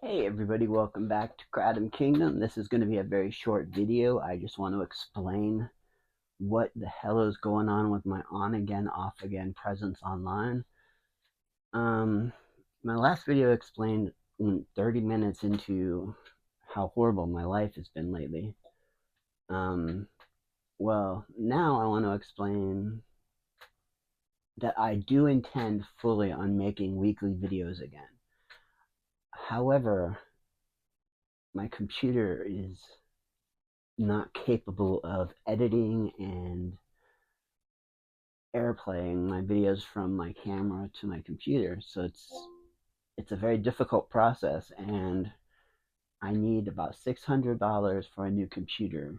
Hey everybody, welcome back to Kratom Kingdom. This is going to be a very short video. I just want to explain what the hell is going on with my on again, off again presence online. Um, my last video explained 30 minutes into how horrible my life has been lately. Um, well, now I want to explain that I do intend fully on making weekly videos again. However, my computer is not capable of editing and airplaying my videos from my camera to my computer. So it's a very difficult process, and I need about $600 for a new computer.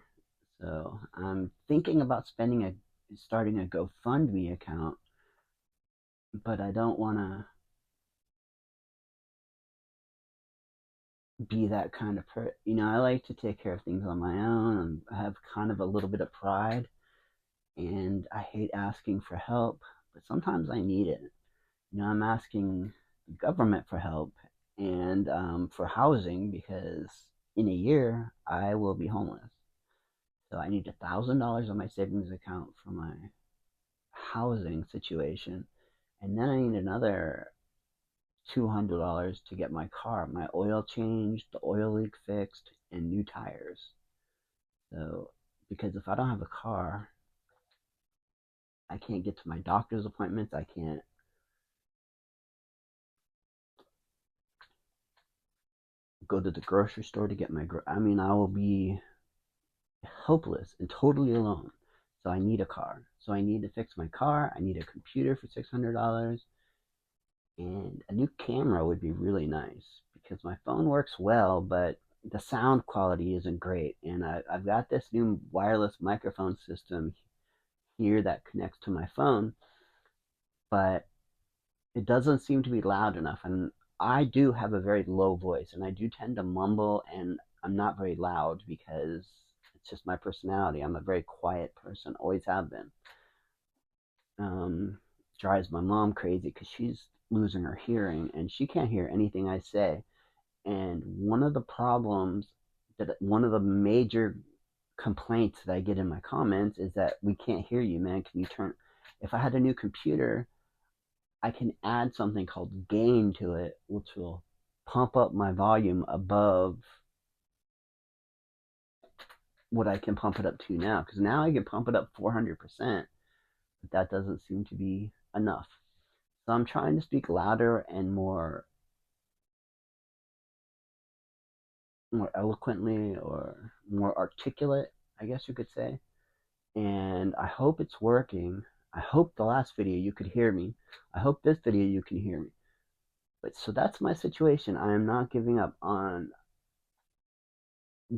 So I'm thinking about starting a GoFundMe account, but I don't want to be that kind of I like to take care of things on my own, and I have kind of a little bit of pride, and I hate asking for help, but sometimes I need it. I'm asking the government for help and for housing because in a year I will be homeless. So I need $1,000 on my savings account for my housing situation, and then I need another $200 to get my oil changed, the oil leak fixed, and new tires. So because if I don't have a car, I can't get to my doctor's appointments. I can't go to the grocery store to get I will be hopeless and totally alone. So I need a car. So I need to fix my car. I need a computer for $600, and a new camera would be really nice because my phone works well, but the sound quality isn't great. And I've got this new wireless microphone system here that connects to my phone, but it doesn't seem to be loud enough. And I do have a very low voice, and I do tend to mumble, and I'm not very loud because it's just my personality. I'm a very quiet person, always have been. Um, Drives my mom crazy because she's losing her hearing and she can't hear anything I say. And one of the major complaints that I get in my comments is that we can't hear you, man. Can you turn? If I had a new computer, I can add something called gain to it, which will pump up my volume above what I can pump it up to now. Because now I can pump it up 400%, but that doesn't seem to be enough. So I'm trying to speak louder and more eloquently or more articulate, I guess you could say. And I hope it's working. I hope the last video you could hear me. I hope this video you can hear me. But so that's my situation. I am not giving up on.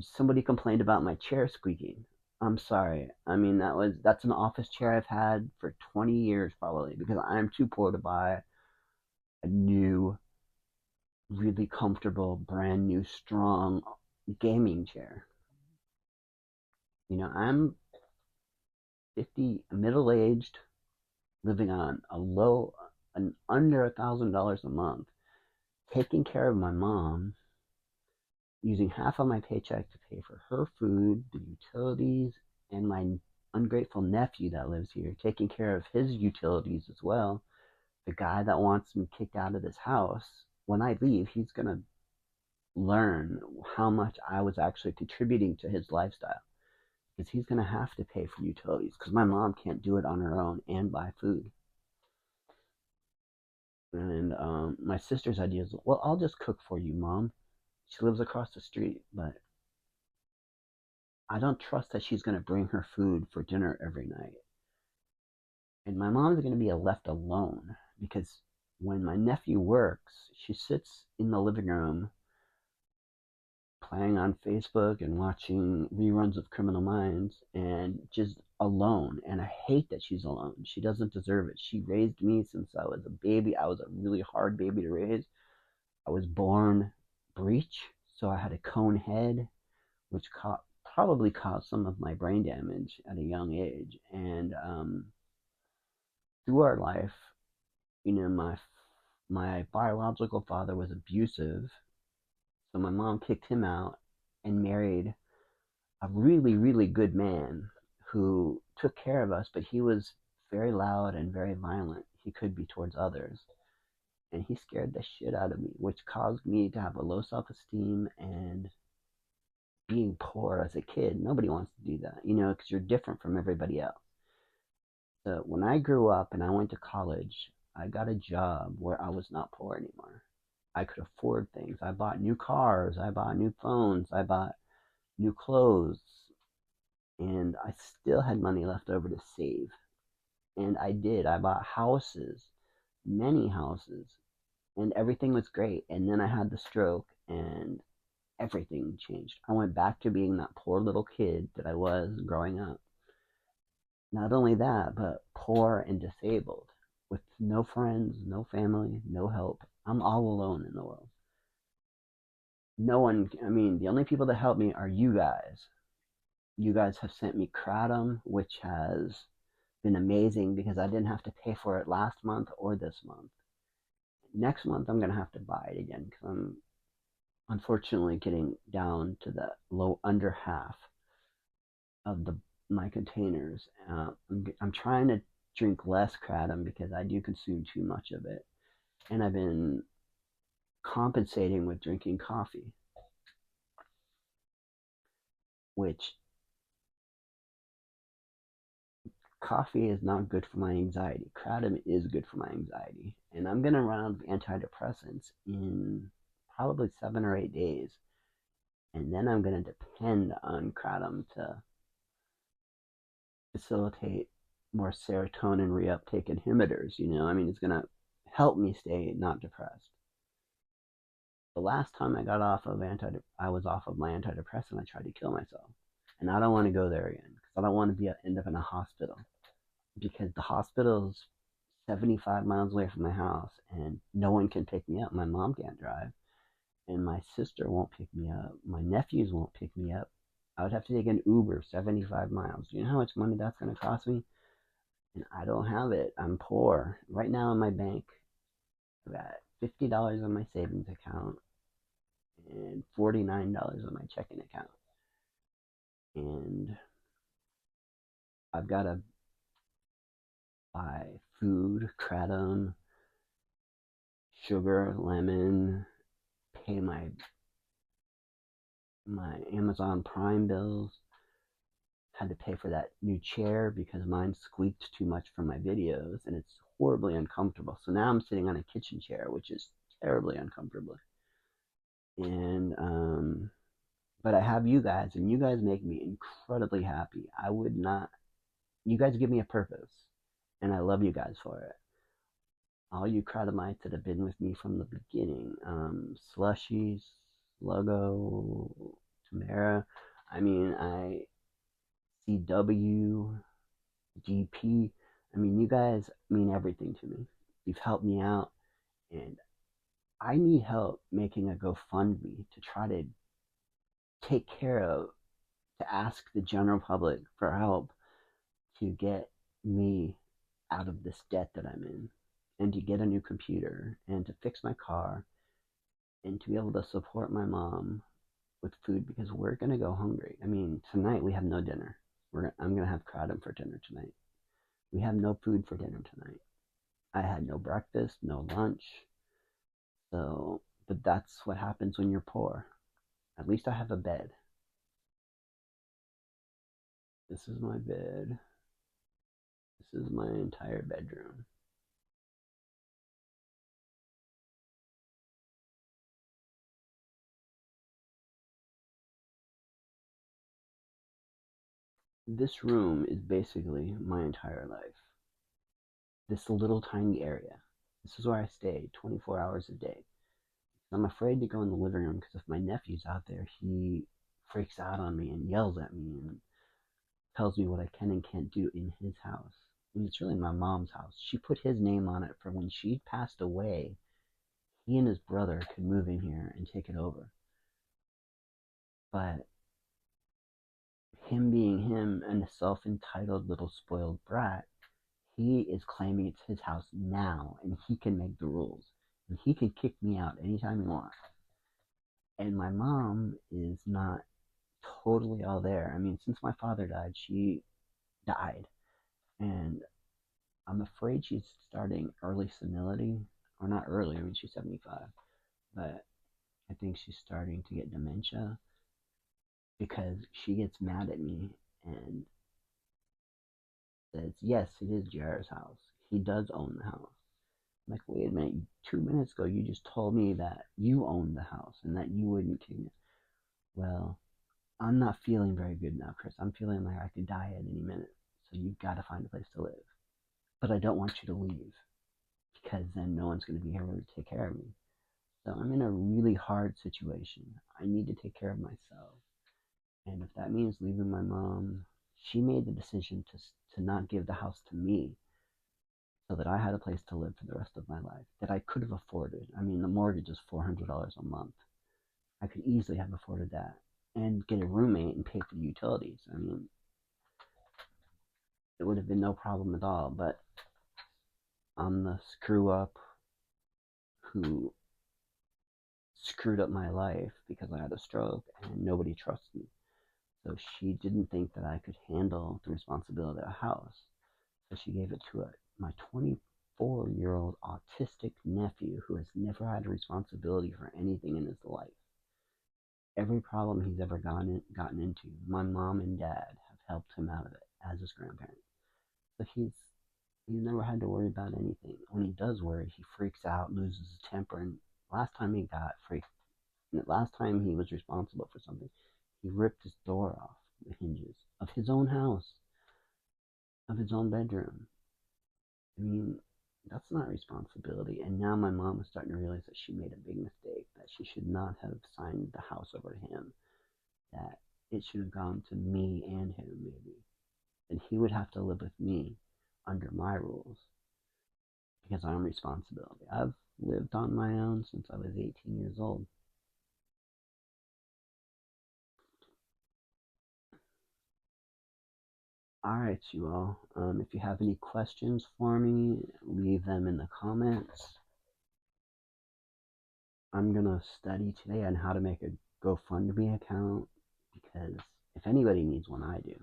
Somebody complained about my chair squeaking. I'm sorry. I mean, that's an office chair I've had for 20 years probably because I'm too poor to buy a new, really comfortable, brand new, strong gaming chair. I'm 50, middle aged, living on an under $1,000 a month, taking care of my mom, using half of my paycheck to pay for her food, the utilities, and my ungrateful nephew that lives here, taking care of his utilities as well. The guy that wants me kicked out of this house, when I leave, he's going to learn how much I was actually contributing to his lifestyle because he's going to have to pay for utilities because my mom can't do it on her own and buy food. And my sister's idea is, well, I'll just cook for you, mom. She lives across the street, but I don't trust that she's going to bring her food for dinner every night. And my mom's going to be left alone because when my nephew works, she sits in the living room playing on Facebook and watching reruns of Criminal Minds and just alone. And I hate that she's alone. She doesn't deserve it. She raised me since I was a baby. I was a really hard baby to raise. I was born breech, so I had a cone head, which probably caused some of my brain damage at a young age. And through our life, my biological father was abusive, So my mom kicked him out and married a really, really good man who took care of us, but he was very loud and very violent. He could be towards others. And he scared the shit out of me, which caused me to have a low self esteem and being poor as a kid. Nobody wants to do that, because you're different from everybody else. So when I grew up and I went to college, I got a job where I was not poor anymore. I could afford things. I bought new cars, I bought new phones, I bought new clothes, and I still had money left over to save. And I did. I bought houses, many houses, and everything was great. And then I had the stroke, and everything changed. I went back to being that poor little kid that I was growing up. Not only that, but poor and disabled, with no friends, no family, no help. I'm all alone in the world. No one, I mean, the only people that help me are you guys. You guys have sent me Kratom, which has been amazing because I didn't have to pay for it last month or this month. Next month, I'm going to have to buy it again because I'm unfortunately getting down to the low under half of the my containers. I'm trying to drink less kratom because I do consume too much of it, and I've been compensating with drinking coffee, which coffee is not good for my anxiety. Kratom is good for my anxiety, and I'm gonna run out of antidepressants in probably 7 or 8 days, and then I'm gonna depend on kratom to facilitate more serotonin reuptake inhibitors. I mean, it's gonna help me stay not depressed. The last time I was off of my antidepressant, I tried to kill myself, and I don't want to go there again because I don't want to end up in a hospital because the hospital's 75 miles away from my house, and no one can pick me up. My mom can't drive, and my sister won't pick me up. My nephews won't pick me up. I would have to take an Uber 75 miles. Do you know how much money that's going to cost me? And I don't have it. I'm poor. Right now in my bank, I've got $50 on my savings account and $49 on my checking account. And I've got to buy food, kratom, sugar, lemon, pay my Amazon Prime bills. Had to pay for that new chair because mine squeaked too much for my videos and it's horribly uncomfortable. So now I'm sitting on a kitchen chair, which is terribly uncomfortable. And but I have you guys, and you guys make me incredibly happy. I would not. You guys give me a purpose, and I love you guys for it. All you Cratomites that have been with me from the beginning, Slushies, Logo, Tamara. I mean, CW, GP. I mean, you guys mean everything to me. You've helped me out, and I need help making a GoFundMe to try to take care of, to ask the general public for help to get me out of this debt that I'm in, and to get a new computer, and to fix my car, and to be able to support my mom with food because we're going to go hungry. I mean, tonight we have no dinner. I'm going to have kratom for dinner tonight. We have no food for dinner tonight. I had no breakfast, no lunch. So, but that's what happens when you're poor. At least I have a bed. This is my bed. This is my entire bedroom. This room is basically my entire life. This little tiny area. This is where I stay 24 hours a day. I'm afraid to go in the living room because if my nephew's out there, he freaks out on me and yells at me and tells me what I can and can't do in his house. And it's really my mom's house. She put his name on it for when she passed away. He and his brother could move in here and take it over. But him being him and a self entitled little spoiled brat, he is claiming it's his house now and he can make the rules. And he can kick me out anytime he wants. And my mom is not totally all there. I mean, since my father died, she died. And I'm afraid she's starting early senility. Or not early, I mean, she's 75. But I think she's starting to get dementia because she gets mad at me and says, yes, it is Jared's house. He does own the house. I'm like, wait a minute, 2 minutes ago you just told me that you owned the house and that you wouldn't kick me. Well, I'm not feeling very good now, Chris. I'm feeling like I could die at any minute. So you've got to find a place to live. But I don't want you to leave because then no one's going to be here to take care of me. So I'm in a really hard situation. I need to take care of myself. And if that means leaving my mom, she made the decision to not give the house to me so that I had a place to live for the rest of my life that I could have afforded. I mean, the mortgage is $400 a month. I could easily have afforded that and get a roommate and pay for the utilities. I mean, it would have been no problem at all. But I'm the screw up who screwed up my life because I had a stroke and nobody trusts me. So she didn't think that I could handle the responsibility of a house. So she gave it to my 24-year-old autistic nephew who has never had a responsibility for anything in his life. Every problem he's ever gotten into, my mom and dad have helped him out of it as his grandparent. So he's never had to worry about anything. When he does worry, he freaks out, loses his temper, and last time he was responsible for something, he ripped his door off the hinges of his own house, of his own bedroom. I mean, that's not responsibility. And now my mom is starting to realize that she made a big mistake, that she should not have signed the house over to him, that it should have gone to me and him, maybe. And he would have to live with me under my rules because I'm responsibility. I've lived on my own since I was 18 years old. All right, you all. If you have any questions for me, leave them in the comments. I'm gonna study today on how to make a GoFundMe account because if anybody needs one, I do.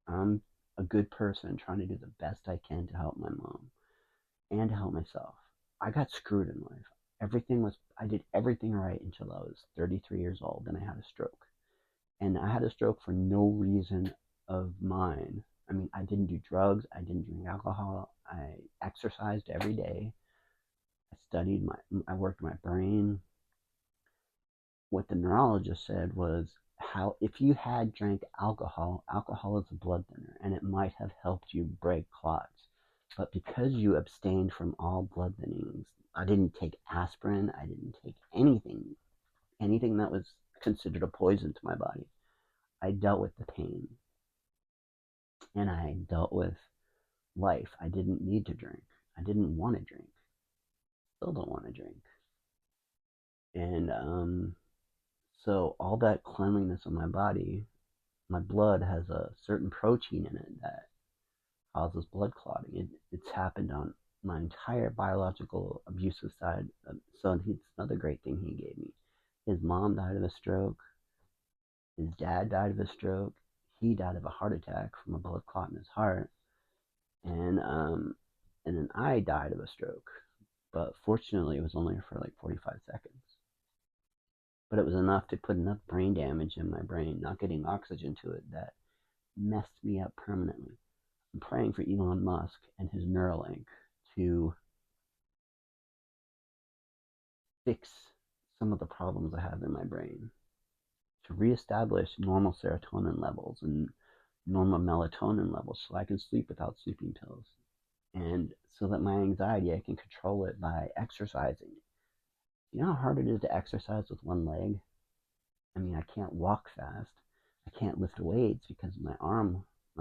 I'm a good person trying to do the best I can to help my mom and to help myself. I got screwed in life. I did everything right until I was 33 years old, then I had a stroke. And I had a stroke for no reason of mine. I mean, I didn't do drugs, I didn't drink alcohol, I exercised every day. I worked my brain. What the neurologist said was how if you had drank alcohol is a blood thinner and it might have helped you break clots. But because you abstained from all blood thinnings, I didn't take aspirin, I didn't take anything that was considered a poison to my body. I dealt with the pain and I dealt with life. I didn't need to drink. I didn't want to drink. Still don't want to drink. And so all that cleanliness of my body, my blood has a certain protein in it that causes blood clotting. It's happened on my entire biological abusive side. So it's another great thing he gave me. His mom died of a stroke. His dad died of a stroke. He died of a heart attack from a blood clot in his heart. And then I died of a stroke. But fortunately, it was only for like 45 seconds. But it was enough to put enough brain damage in my brain, not getting oxygen to it, that messed me up permanently. I'm praying for Elon Musk and his Neuralink to fix some of the problems I have in my brain, to reestablish normal serotonin levels and normal melatonin levels so I can sleep without sleeping pills. And so that my anxiety, I can control it by exercising. You know how hard it is to exercise with one leg? I mean, I can't walk fast. I can't lift weights because my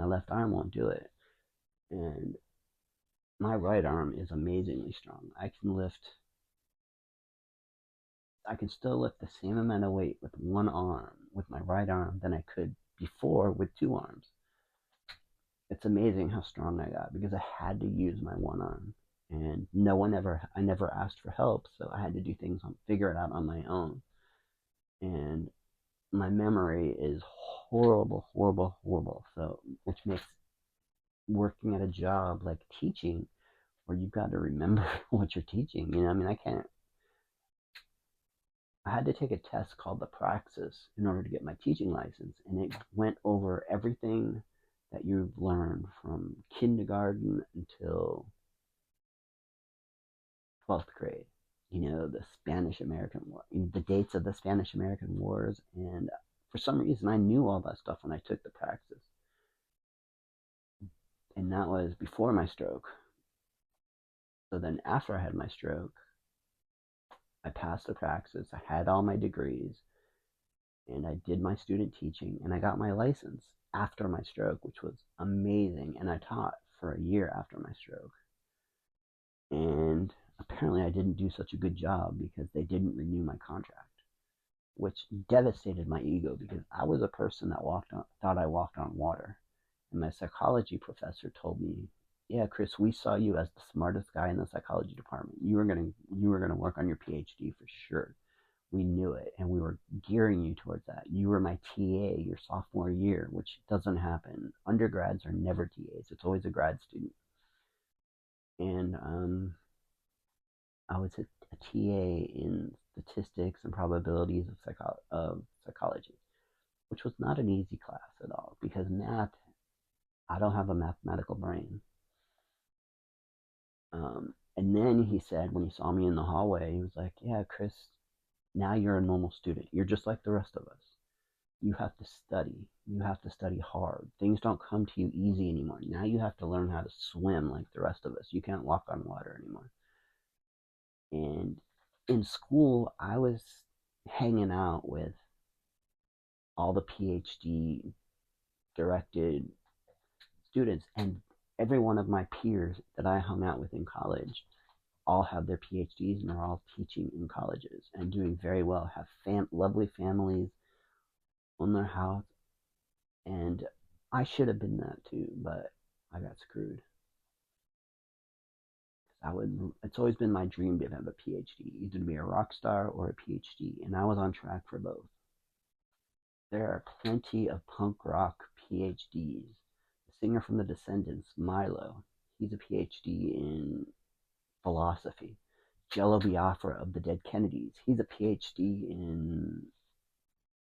left arm won't do it. And my right arm is amazingly strong. I can still lift the same amount of weight with one arm, with my right arm, than I could before with two arms. It's amazing how strong I got because I had to use my one arm. And I never asked for help, so I had to do things figure it out on my own. my memory is horrible, horrible, horrible. So, which makes working at a job like teaching, where you've got to remember what you're teaching. I mean, I had to take a test called the Praxis in order to get my teaching license, and it went over everything that you've learned from kindergarten until 12th grade. The Spanish American War, the dates of the Spanish American Wars, and for some reason I knew all that stuff when I took the Praxis, and that was before my stroke. So then after I had my stroke, I passed the Praxis, I had all my degrees, and I did my student teaching, and I got my license after my stroke, which was amazing. And I taught for a year after my stroke. And apparently, I didn't do such a good job because they didn't renew my contract, which devastated my ego because I was a person that thought I walked on water. And my psychology professor told me, "Yeah, Chris, we saw you as the smartest guy in the psychology department. You were gonna work on your PhD for sure. We knew it, and we were gearing you towards that. You were my TA your sophomore year, which doesn't happen. Undergrads are never TAs. It's always a grad student." And I was a TA in statistics and probabilities of psychology, which was not an easy class at all because math, I don't have a mathematical brain. And then he said, when he saw me in the hallway, he was like, "Yeah, Chris, now you're a normal student. You're just like the rest of us. You have to study. You have to study hard. Things don't come to you easy anymore. Now you have to learn how to swim like the rest of us. You can't walk on water anymore." And in school, I was hanging out with all the PhD directed students, and every one of my peers that I hung out with in college all have their PhDs and are all teaching in colleges and doing very well, have lovely families, own their house, and I should have been that too, but I got screwed. It's always been my dream to have a PhD, either to be a rock star or a PhD, and I was on track for both. There are plenty of punk rock PhDs. The singer from The Descendants, Milo, he's a PhD in philosophy. Jello Biafra of the Dead Kennedys, he's a PhD in,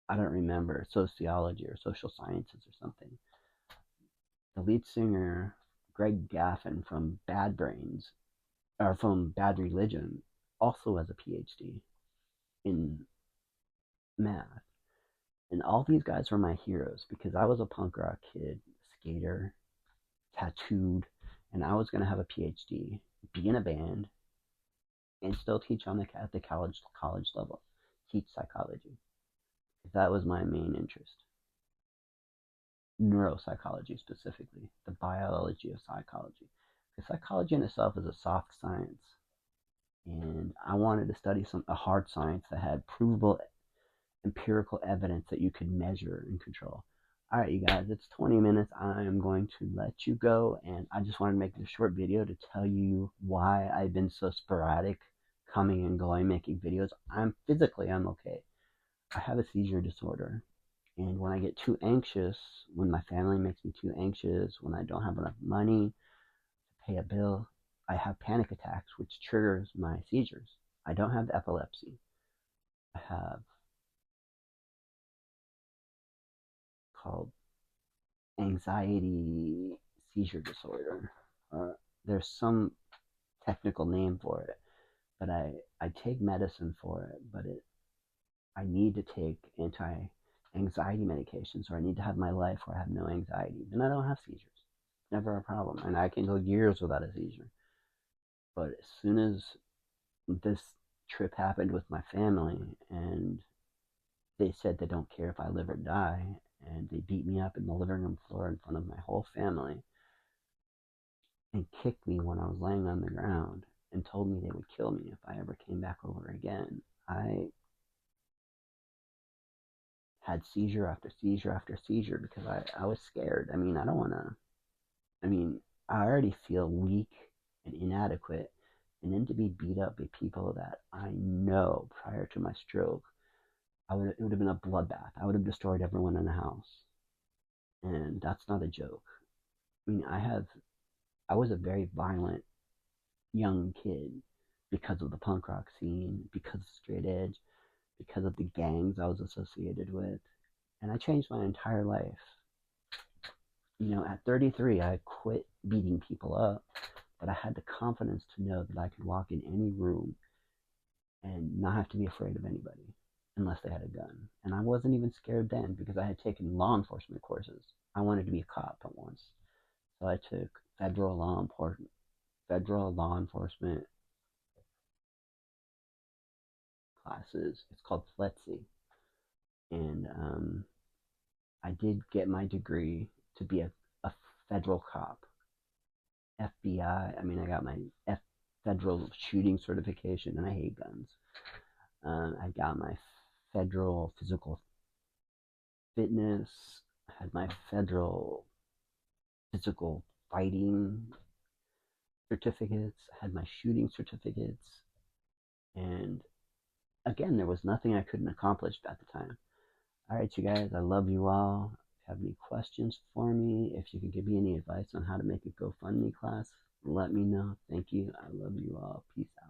I don't remember, sociology or social sciences or something. The lead singer, Greg Gaffin from Bad Brains, or from Bad Religion, also has a PhD in math. And all these guys were my heroes because I was a punk rock kid, skater, tattooed, and I was going to have a PhD, be in a band, and still teach at the college level, teach psychology. That was my main interest. Neuropsychology specifically, the biology of psychology. Because psychology in itself is a soft science, and I wanted to study a hard science that had provable empirical evidence that you could measure and control. All right, you guys, it's 20 minutes. I am going to let you go, and I just wanted to make this short video to tell you why I've been so sporadic coming and going, making videos. I'm okay. I have a seizure disorder, and when I get too anxious, when my family makes me too anxious, when I don't have enough money to pay a bill, I have panic attacks, which triggers my seizures. I don't have epilepsy. I have called anxiety seizure disorder. There's some technical name for it, but I take medicine for it, but I need to take anti-anxiety medications, or I need to have my life where I have no anxiety. Then I don't have seizures. Never a problem, and I can go years without a seizure. But as soon as this trip happened with my family, and they said they don't care if I live or die, and they beat me up in the living room floor in front of my whole family and kicked me when I was laying on the ground and told me they would kill me if I ever came back over again. I had seizure after seizure after seizure because I was scared. I mean, I don't want to, I mean, I already feel weak and inadequate. And then to be beat up by people that I know prior to my stroke it would have been a bloodbath. I would have destroyed everyone in the house, and that's not a joke. I mean, I was a very violent young kid because of the punk rock scene, because of straight edge, because of the gangs I was associated with, and I changed my entire life. At 33, I quit beating people up, but I had the confidence to know that I could walk in any room and not have to be afraid of anybody unless they had a gun. And I wasn't even scared then because I had taken law enforcement courses. I wanted to be a cop at once. So I took federal law enforcement classes. It's called FLETC. And I did get my degree to be a federal cop. FBI. I mean, I got my federal shooting certification, and I hate guns. I got my federal physical fitness. I had my federal physical fighting certificates. I had my shooting certificates. And again, there was nothing I couldn't accomplish at the time. All right, you guys, I love you all. If you have any questions for me, if you could give me any advice on how to make a GoFundMe class, let me know. Thank you. I love you all. Peace out.